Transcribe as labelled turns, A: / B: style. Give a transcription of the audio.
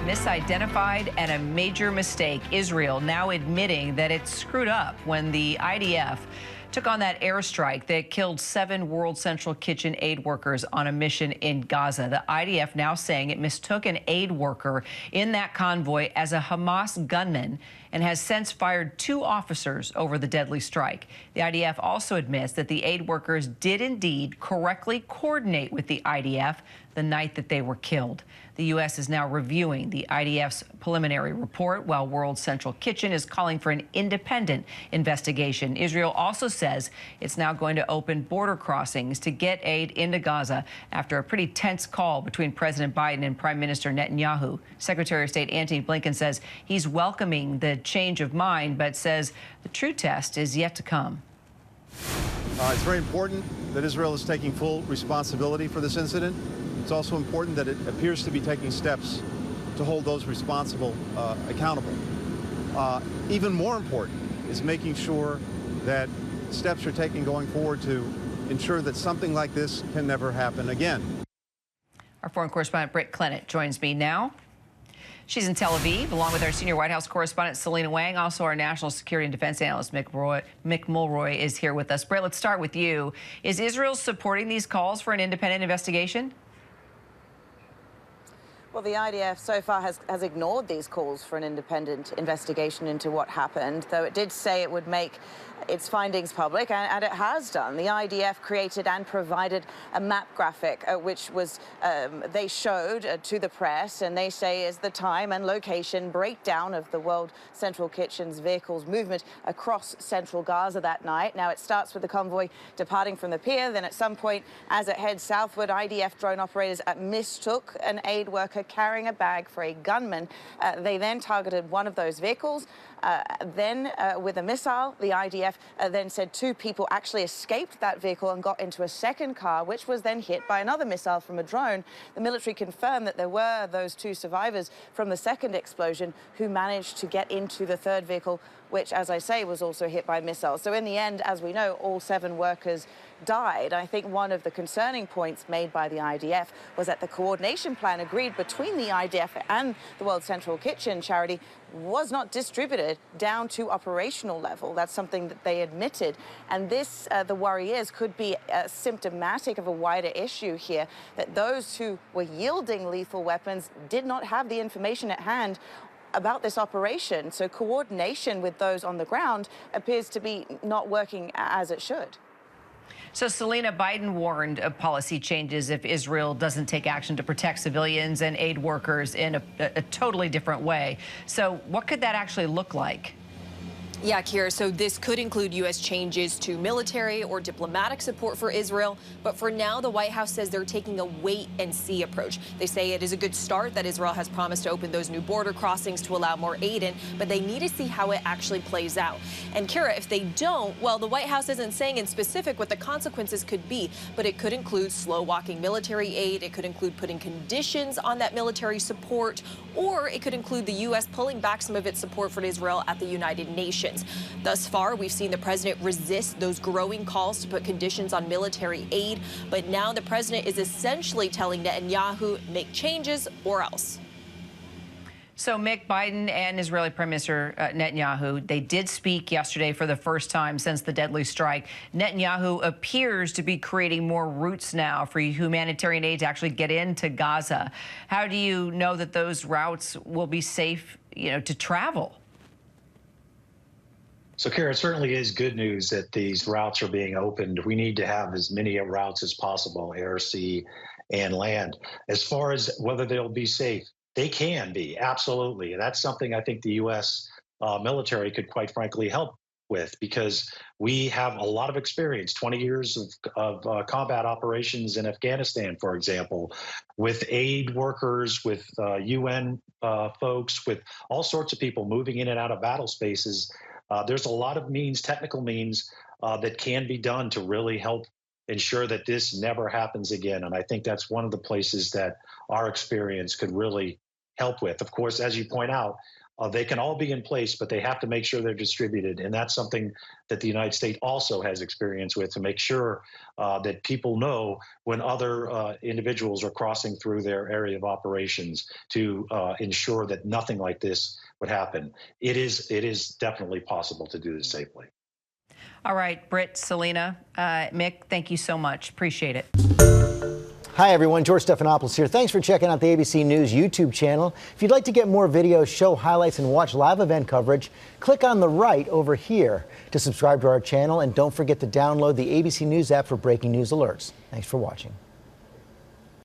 A: misidentified, and a major mistake. Israel now admitting that it screwed up when the IDF took on that airstrike that killed 7 World Central Kitchen aid workers on a mission in Gaza. The IDF now saying it mistook an aid worker in that convoy as a Hamas gunman and has since fired 2 officers over the deadly strike. The IDF also admits that the aid workers did indeed correctly coordinate with the IDF the night that they were killed. The U.S. is now reviewing the IDF's preliminary report, while World Central Kitchen is calling for an independent investigation. Israel also says it's now going to open border crossings to get aid into Gaza after a pretty tense call between President Biden and Prime Minister Netanyahu. Secretary of State Antony Blinken says he's welcoming the change of mind, but says the true test is yet to come.
B: It's very important that Israel is taking full responsibility for this incident. It's also important that it appears to be taking steps to hold those responsible accountable. Even more important is making sure that steps are taken going forward to ensure that something like this can never happen again.
A: Our foreign correspondent Britt Clennett joins me now. She's in Tel Aviv, along with our senior White House correspondent Selena Wang. Also, our national security and defense analyst Mick Mulroy is here with us. Britt, let's start with you. Is Israel supporting these calls for an independent investigation?
C: Well, the IDF so far has ignored these calls for an independent investigation into what happened, though it did say it would make its findings public, and it has done. The IDF created and provided a map graphic, which was they showed to the press, and they say is the time and location breakdown of the World Central Kitchen's vehicles movement across central Gaza that night. Now, it starts with the convoy departing from the pier. Then at some point, as it heads southward, IDF drone operators mistook an aid worker carrying a bag for a gunman. They then targeted one of those vehicles. Then with a missile, the IDF then said 2 people actually escaped that vehicle and got into a second car, which was then hit by another missile from a drone. The military confirmed that there were those 2 survivors from the second explosion who managed to get into the third vehicle, which, as I say, was also hit by missiles. So in the end, as we know, all 7 workers died. I think one of the concerning points made by the IDF was that the coordination plan agreed between the IDF and the World Central Kitchen charity was not distributed down to operational level. That's something that they admitted. And this, the worry is, could be symptomatic of a wider issue here, that those who were yielding lethal weapons did not have the information at hand about this operation. So coordination with those on the ground appears to be not working as it should.
A: So, Selena, Biden warned of policy changes if Israel doesn't take action to protect civilians and aid workers in a totally different way. So what could that actually look like?
D: Yeah, Kira, so this could include U.S. changes to military or diplomatic support for Israel. But for now, the White House says they're taking a wait-and-see approach. They say it is a good start that Israel has promised to open those new border crossings to allow more aid in, but they need to see how it actually plays out. And Kira, if they don't, well, the White House isn't saying in specific what the consequences could be, but it could include slow-walking military aid, it could include putting conditions on that military support, or it could include the U.S. pulling back some of its support for Israel at the United Nations. Thus far, we've seen the president resist those growing calls to put conditions on military aid, but now the president is essentially telling Netanyahu, make changes or else.
A: So, Mick, Biden and Israeli Prime Minister Netanyahu, they did speak yesterday for the first time since the deadly strike. Netanyahu appears to be creating more routes now for humanitarian aid to actually get into Gaza. How do you know that those routes will be safe, to travel?
E: So, Kara, it certainly is good news that these routes are being opened. We need to have as many routes as possible, air, sea, and land. As far as whether they'll be safe, they can be, absolutely. And that's something I think the U.S. Military could, quite frankly, help with, because we have a lot of experience, 20 years of combat operations in Afghanistan, for example, with aid workers, with UN folks, with all sorts of people moving in and out of battle spaces. There's a lot of means, technical means, that can be done to really help ensure that this never happens again. And I think that's one of the places that our experience could really help with. Of course, as you point out, they can all be in place, but they have to make sure they're distributed. And that's something that the United States also has experience with, to make sure that people know when other individuals are crossing through their area of operations, to ensure that nothing like this would happen. It is definitely possible to do this safely.
A: All right, Britt, Selena, Mick, thank you so much. Appreciate it.
F: Hi, everyone. George Stephanopoulos here. Thanks for checking out the ABC News YouTube channel. If you'd like to get more videos, show highlights, and watch live event coverage, click on the right over here to subscribe to our channel. And don't forget to download the ABC News app for breaking news alerts. Thanks for watching.